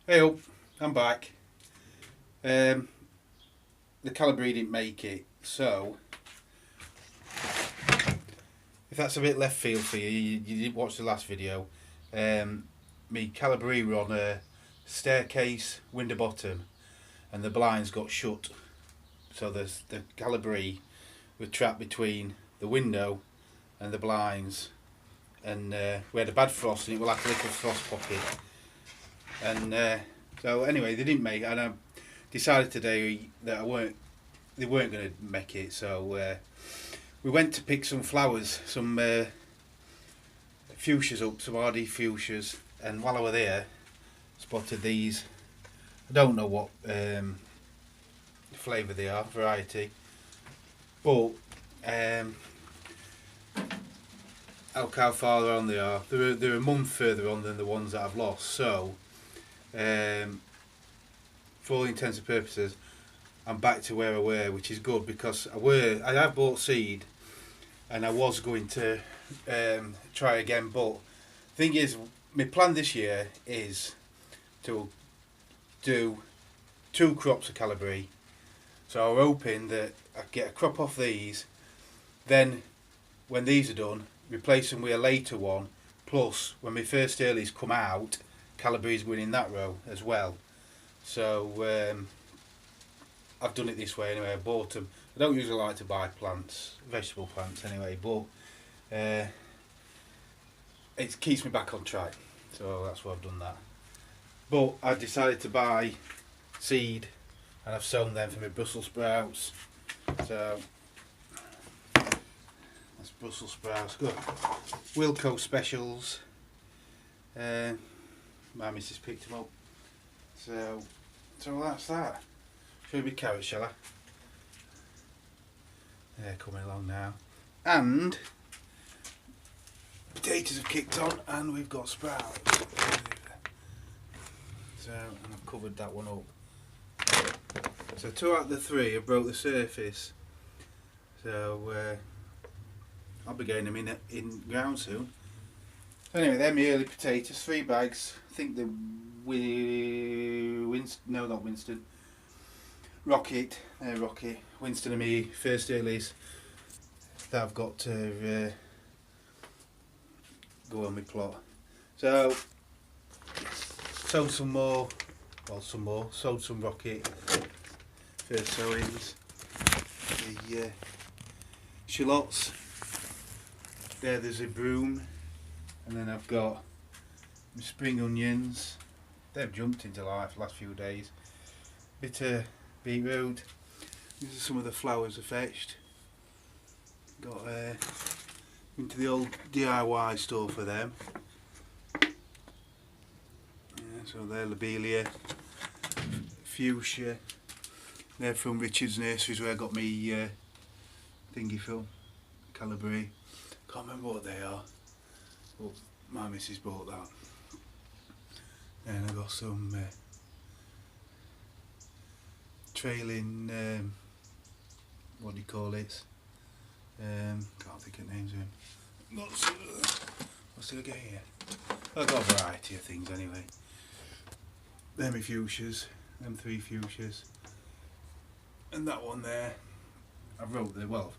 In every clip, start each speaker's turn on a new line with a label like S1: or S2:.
S1: Hey up, I'm back. The calabrese didn't make it, so if that's a bit left field for you, you didn't watch the last video. Me calabrese were on a staircase window bottom, and the blinds got shut, so the calabrese were trapped between the window and the blinds, and we had a bad frost, and it was like a little frost pocket, and so anyway, they didn't make it, and I decided today that they weren't going to make it, so we went to pick some flowers, some fuchsias up, some RD fuchsias, and while I was there, spotted these. I don't know what flavour they are, variety, but look how far on they are. They're a month further on than the ones that I've lost, so for all intents and purposes, I'm back to where I were, which is good because I have bought seed, and I was going to try again. But the thing is, my plan this year is to do 2 crops of calabrese. So I'm hoping that I get a crop off these, then when these are done, replace them with a later one. Plus, when my first earlies come out, calabrese going in that row as well. So I've done it this way anyway. I bought them. I don't usually like to buy plants, vegetable plants anyway, but it keeps me back on track. So that's why I've done that. But I decided to buy seed, and I've sown them for my Brussels sprouts. So that's Brussels sprouts. Good. Wilco specials. My missus picked them up. So that's that. Show me carrots, shall I? They're coming along now. And potatoes have kicked on, and we've got sprouts. So, and I've covered that one up. So 2 out of the 3 have broke the surface. So I'll be getting them in ground soon. So anyway, they're my early potatoes, 3 bags. I think they're no, not Winston. Rocket, Winston and me first earlies that I've got to go on my plot. So sowed some more, sowed some rocket first sowings. The shallots, there's a broom, and then I've got my spring onions. They've jumped into life the last few days. Bit of beetroot. These are some of the flowers I fetched. Got into the old DIY store for them. Yeah, so they're lobelia, fuchsia. They're from Richard's Nurseries, where I got me thingy from, calabrese. Can't remember what they are, but my missus bought that. And I got some trailing, what do you call it? Can't think of names of them. What's did I get here? I've got a variety of things anyway. They're my fuchsias, them 3 fuchsias. And that one there, I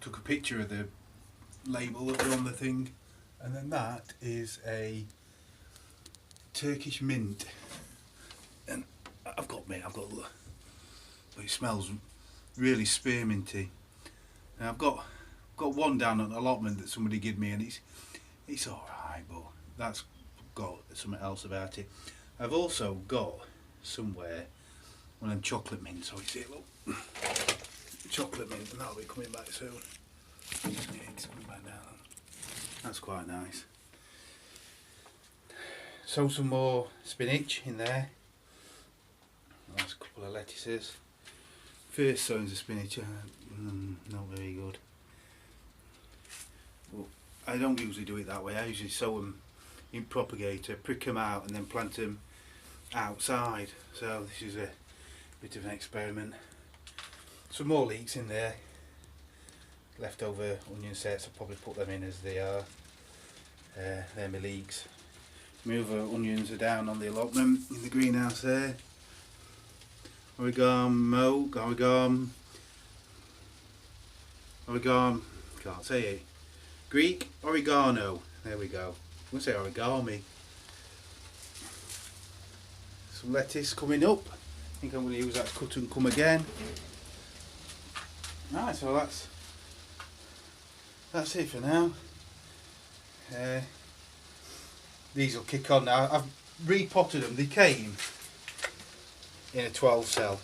S1: took a picture of the label that was on the thing. And then that is a Turkish mint. And it smells really spearminty. And I've got one down at Allotment that somebody gave me, and it's alright, but that's got something else about it. I've also got somewhere one of them chocolate mints, so you see it, look. Chocolate mint, and that'll be coming back soon. Yeah, it's coming back down. That's quite nice. Sow some more spinach in there. That's a couple of lettuces. First sowings of spinach, not very good. But I don't usually do it that way. I usually sow them in propagator, prick them out, and then plant them outside. So this is a bit of an experiment. Some more leeks in there. Leftover onion sets, I'll probably put them in as they are. They're my leeks. My other onions are down on the allotment in the greenhouse there. Oregano, can't say it. Greek oregano. There we go. I'm going to say origami. Some lettuce coming up. I think I'm going to use that cut and come again. Right, so that's it for now. These will kick on now. I've repotted them. They came in a 12 cell,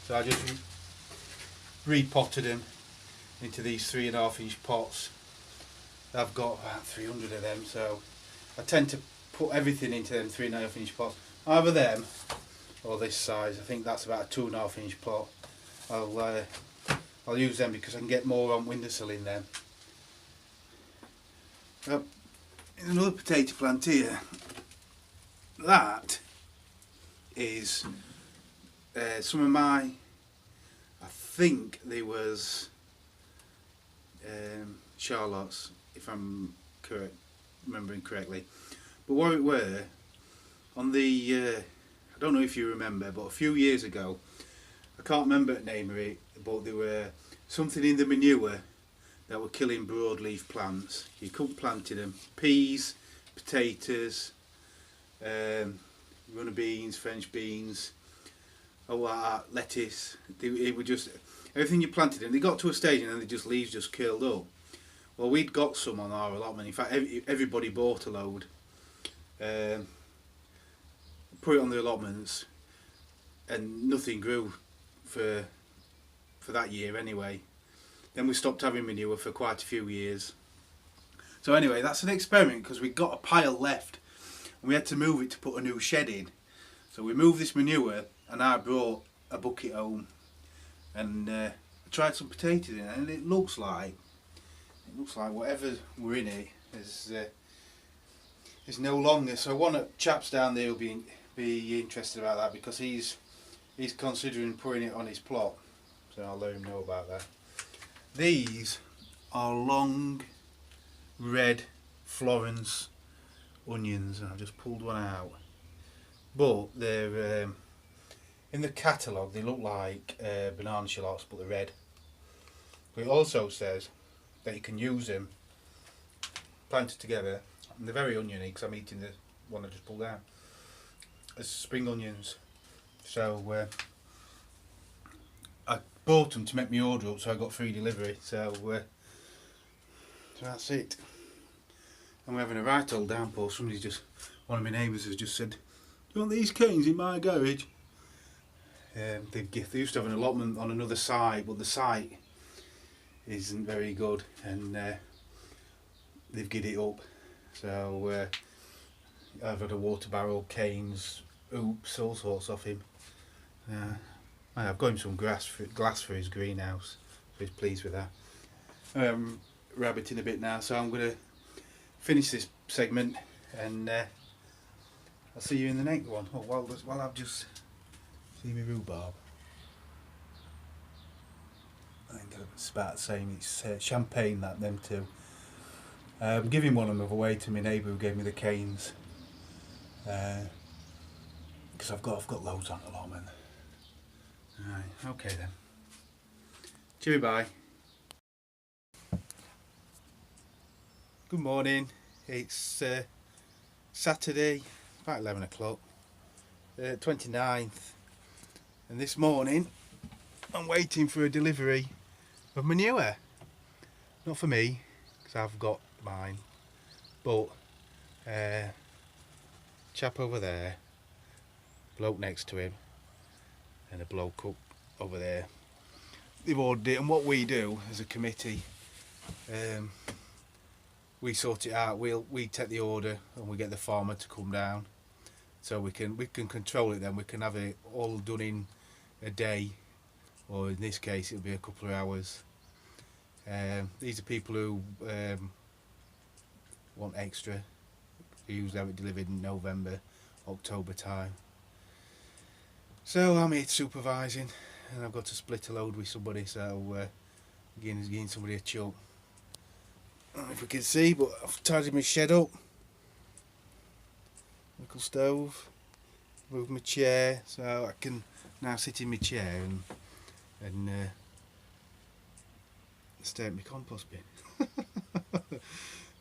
S1: so I just repotted them into these 3.5 inch pots. I've got about 300 of them, so I tend to put everything into them 3.5 inch pots. Either them or this size. I think that's about a 2.5 inch pot. I'll use them because I can get more on windowsill in them. Another potato plant here. That is some of my, I think they was Charlottes, if I'm remembering correctly. But what it were, on the, I don't know if you remember, but a few years ago, I can't remember the name of it, but there were something in the manure that were killing broadleaf plants. You couldn't plant them. Peas, potatoes, runner beans, French beans, all that, lettuce. It would just, everything you planted in, they got to a stage and then the leaves just curled up. Well, we'd got some on our allotment. In fact, everybody bought a load. Put it on the allotments, and nothing grew for that year anyway. Then we stopped having manure for quite a few years. So anyway, that's an experiment because we got a pile left and we had to move it to put a new shed in. So we moved this manure and I brought a bucket home and I tried some potatoes in it, and it looks like whatever were in it is no longer. So one of the chaps down there will be interested about that because he's considering putting it on his plot. So I'll let him know about that. These are long red Florence onions, and I've just pulled one out. But they're in the catalogue. They look like banana shallots, but they're red. But it also says that you can use them planted together, and they're very oniony because I'm eating the one I just pulled out, as spring onions. So I bought them to make me order up, so I got free delivery. So that's it. And we're having a right old downpour. One of my neighbours has just said, "Do you want these canes in my garage?" They used to have an allotment on another site, but the site isn't very good, and they've given it up. So I've had a water barrel, canes, oops, all sorts of him. I've got him some glass for his greenhouse, so he's pleased with that. Rabbiting a bit now, so I'm going to finish this segment and I'll see you in the next one. Oh, while I've just seen my rhubarb. I think it's about saying it's champagne, them two. I'm giving one of them away to my neighbour who gave me the canes because I've got loads on the allotment. Right, okay then. Cheery bye. Good morning. It's Saturday, about 11 o'clock, 29th, and this morning I'm waiting for a delivery of manure. Not for me, because I've got mine, but chap over there, bloke next to him, and a bloke up over there. They've ordered it, and what we do as a committee, we sort it out. We take the order and we get the farmer to come down, so we can control it. Then we can have it all done in a day, or in this case it'll be a couple of hours. These are people who want extra. We usually have it delivered in November, October time. So I'm here supervising, and I've got to split a load with somebody, so giving somebody a chuck. I don't know if we can see, but I've tidied my shed up. little stove. Move my chair so I can now sit in my chair and stay at my compost bin.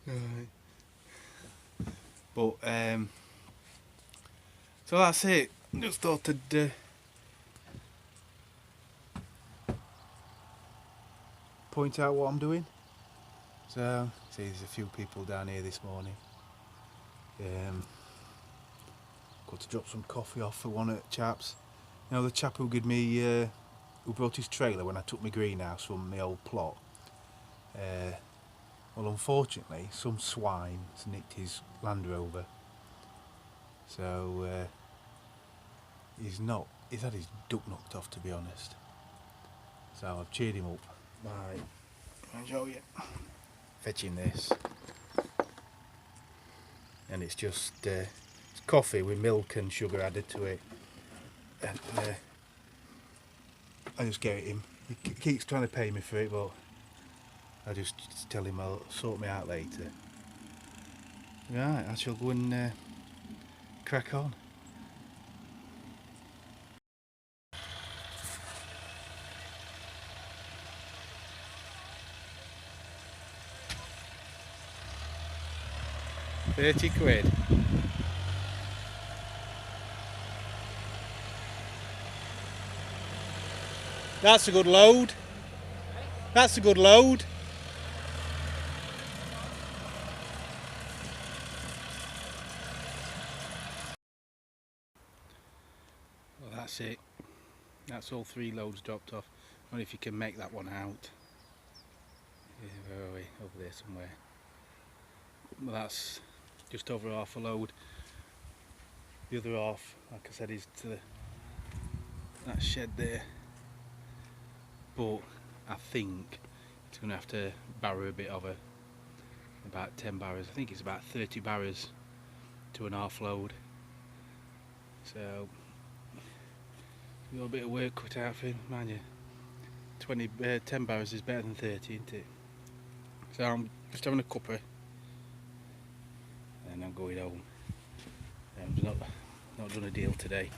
S1: Right. But so that's it. Just thought I'd point out what I'm doing. So see, there's a few people down here this morning. Got to drop some coffee off for one of the chaps. You know, the chap who gave me who brought his trailer when I took my greenhouse from my old plot. Well, unfortunately, some swine has nicked his Land Rover. So he's had his duck knocked off, to be honest. So I've cheered him up by, I'll show you, fetching this. And it's just it's coffee with milk and sugar added to it. And I just get him. He keeps trying to pay me for it, but I just tell him I'll sort me out later. Right, I shall go and crack on. £30. That's a good load. That's a good load. Well, that's it. That's all 3 loads dropped off. I wonder if you can make that one out. Yeah, where are we? Over there somewhere. Well, that's just over half a load. The other half, like I said, is to that shed there. But I think it's going to have to barrow a bit of about 10 barrows. I think it's about 30 barrows to an half load. So a little bit of work cut out for him, mind you. 10 barrows is better than 30, isn't it? So I'm just having a cuppa and I'm going home. I've not done a deal today.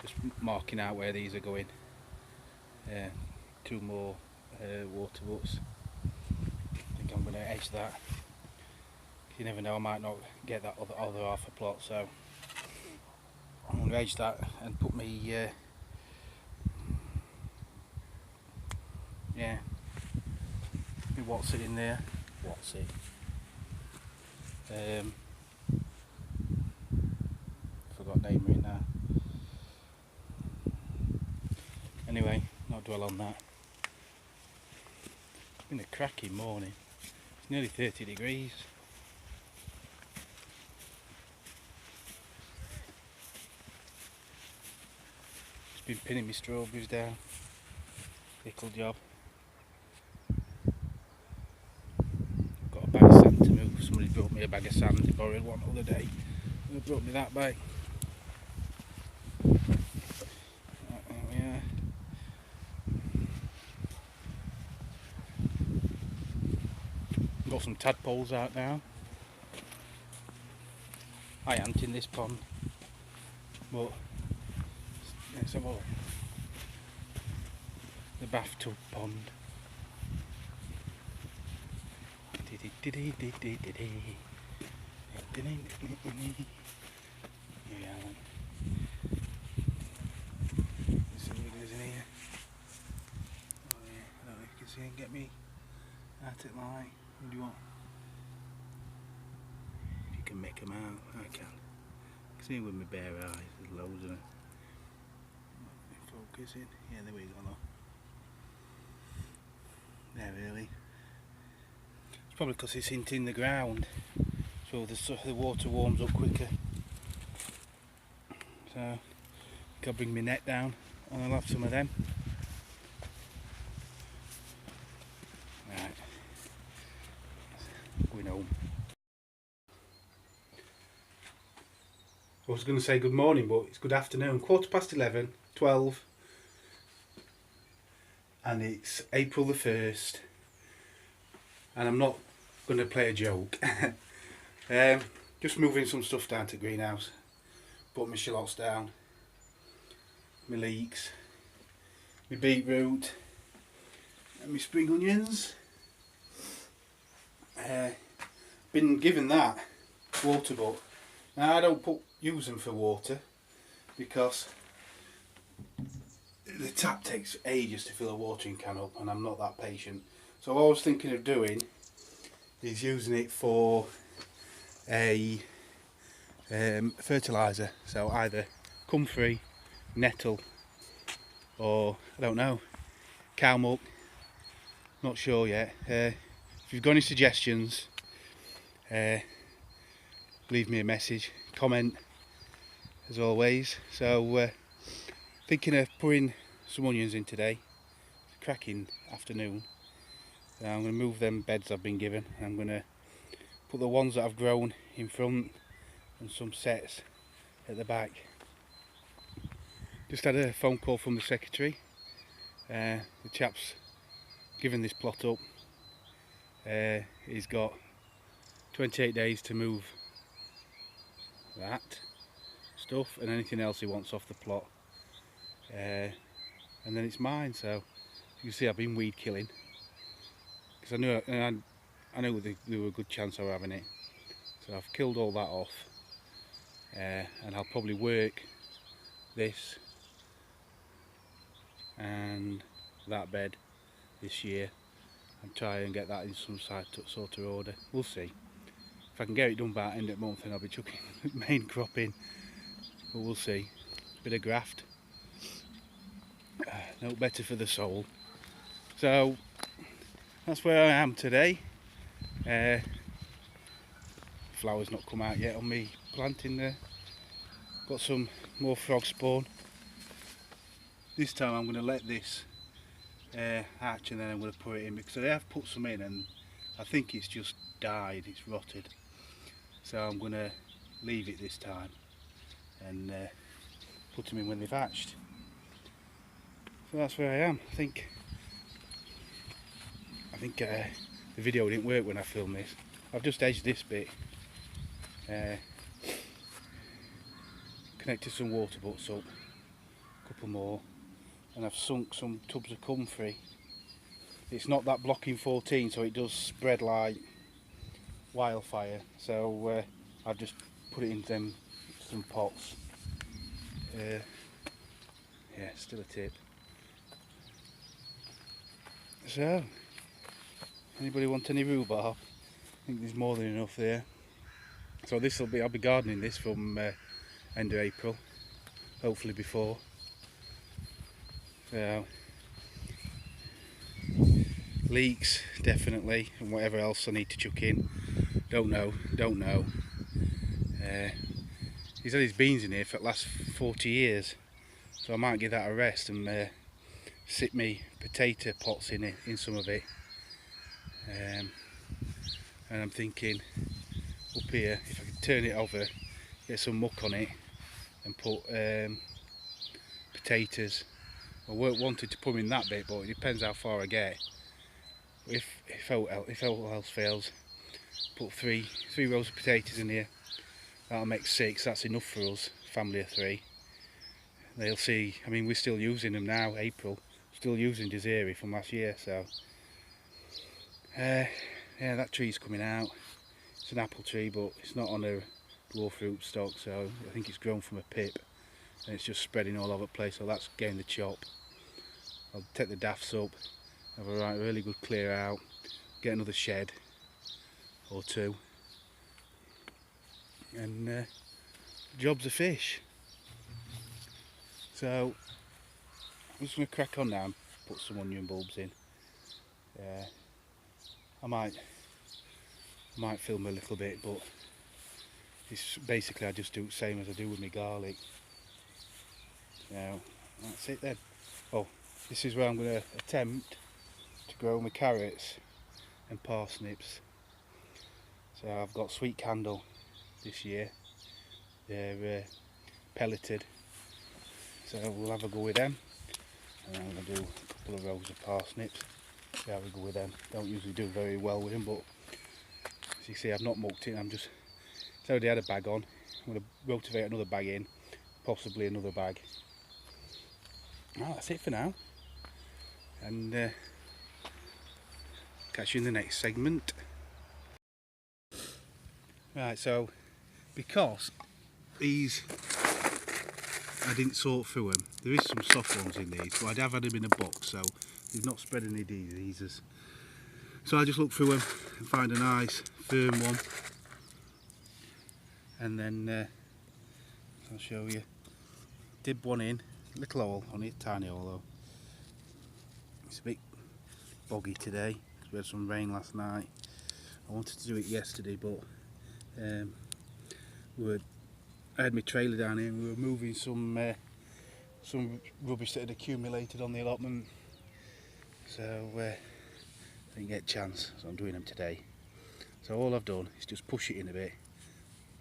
S1: Just marking out where these are going. 2 more water butts. I think I'm going to edge that. You never know, I might not get that other half a plot, so I'm going to edge that and put me what's it in there? What's it? Forgot name right now. Anyway, not dwell on that. It's been a cracking morning. It's nearly 30 degrees. Just been pinning my strawberries down. Little job. Got a bag of sand to move. Somebody brought me a bag of sand. They borrowed one the other day. They brought me that bag. Got some tadpoles out now. I ain't in this pond, but let's have a look. The bathtub pond. Yeah. Let's see what it is in here. Oh yeah, I don't know if you can see and get me at it like. What do you want? If you can make them out, I can. See with my bare eyes, there's loads of them. Focusing. Yeah, there we go. There, really. It's probably because it's in the ground, so the water warms up quicker. So, I'll bring my net down and I'll have some of them. Right. Going home. I was going to say good morning, but it's good afternoon. 11:15, 12, and it's April the 1st, and I'm not going to play a joke. Just moving some stuff down to greenhouse. put my shallots down, my leeks, my beetroot and my spring onions. Been given that water, but now I don't use them for water because the tap takes ages to fill a watering can up and I'm not that patient. So what I was thinking of doing is using it for a fertiliser, so either comfrey, nettle, or I don't know, cow milk, not sure yet. If you've got any suggestions, leave me a message, comment as always. So thinking of putting some onions in today, cracking afternoon. So I'm going to move them beds I've been given, and I'm going to put the ones that I've grown in front and some sets at the back. Just had a phone call from the secretary. The chap's given this plot up. He's got 28 days to move that stuff and anything else he wants off the plot, and then it's mine. So you can see I've been weed killing because I knew there were a good chance of having it, so I've killed all that off, and I'll probably work this and that bed this year and try and get that in some sort of order. We'll see. If I can get it done by end of the month, then I'll be chucking the main crop in, but we'll see. Bit of graft, no better for the soul. So that's where I am today. Flowers not come out yet on me planting there. Got some more frog spawn. This time I'm going to let this hatch and then I'm going to put it in, because I have put some in and I think it's just died, it's rotted. So I'm going to leave it this time and put them in when they've hatched. So that's where I am. I think the video didn't work when I filmed this. I've just edged this bit, connected some water butts up, a couple more, and I've sunk some tubs of comfrey. It's not that blocking 14, so it does spread like wildfire, so I've just put it in some pots. Yeah, still a tip. So anybody want any rhubarb? I think there's more than enough there. So I'll be gardening this from end of April, hopefully before. So leeks definitely, and whatever else I need to chuck in, don't know. He's had his beans in here for the last 40 years, so I might give that a rest and sit me potato pots in some of it. And I'm thinking up here, if I could turn it over, get some muck on it and put potatoes. I wanted to put them in that bit, but it depends how far I get. If all else fails, put three rows of potatoes in here. That'll make 6. That's enough for us, family of 3. They'll see. I mean, we're still using them now, April. Still using Desiree from last year, so yeah, that tree's coming out. It's an apple tree, but it's not on a low fruit stock, so I think it's grown from a pip and it's just spreading all over the place, so that's getting the chop. I'll take the dafts up, have a really good clear out, get another shed or 2, and job's a fish. So I'm just going to crack on now and put some onion bulbs in. I might film a little bit, but it's basically I just do the same as I do with my garlic. So that's it then. Oh, this is where I'm going to attempt to grow my carrots and parsnips. So I've got sweet candle this year. They're pelleted, so we'll have a go with them. And I'm going to do a couple of rows of parsnips. See how we go with them. Don't usually do very well with them, but as you see, I've not mucked it. It's already had a bag on. I'm going to rotivate another bag in, possibly another bag. Well, that's it for now, and catch you in the next segment. Right, so because these I didn't sort through them, there is some soft ones in these, but I'd have had them in a box, so they've not spread any diseases. So I just look through them and find a nice firm one, and then I'll show you. Dib one in, little hole on it, tiny hole though. It's a bit boggy today because we had some rain last night. I wanted to do it yesterday, but I had my trailer down here and we were moving some rubbish that had accumulated on the allotment, so didn't get a chance, so I'm doing them today. So all I've done is just push it in a bit.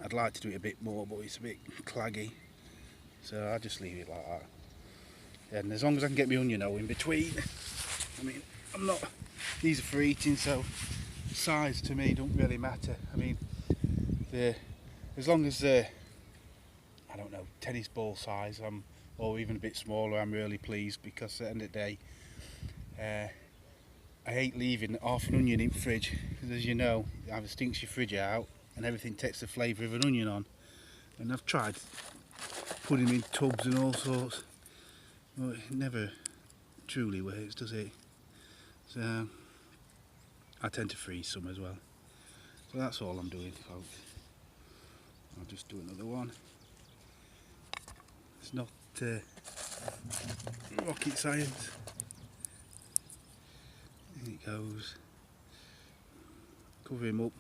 S1: I'd like to do it a bit more, but it's a bit claggy, so I'll just leave it like that. And as long as I can get my onion hoe in between, I mean, these are for eating, so size to me don't really matter. I mean, as long as I don't know, tennis ball size, or even a bit smaller, I'm really pleased, because at the end of the day, I hate leaving half an onion in the fridge, because as you know, it either stinks your fridge out and everything takes the flavour of an onion on. And I've tried putting them in tubs and all sorts, but it never truly works, does it? So I tend to freeze some as well. So that's all I'm doing, folks. I'll just do another one. It's not rocket science. In it goes. Cover him up.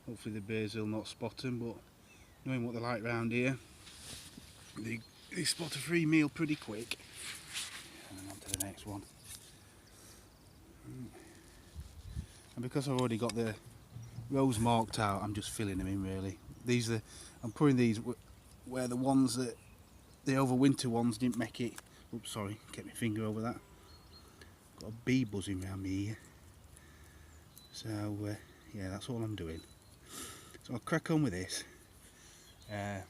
S1: Hopefully the bears will not spot him, but knowing what they're like round here, they spot a free meal pretty quick. And then on to the next one. And because I've already got the rows marked out, I'm just filling them in really. I'm putting these where the ones that the overwinter ones didn't make it. Oops, sorry, get my finger over that. Got a bee buzzing around me ear. So yeah, that's all I'm doing. So I'll crack on with this, and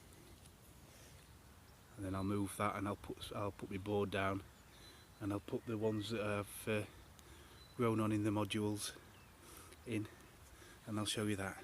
S1: then I'll move that, and I'll put my board down, and I'll put the ones that I've grown on in the modules in, and I'll show you that.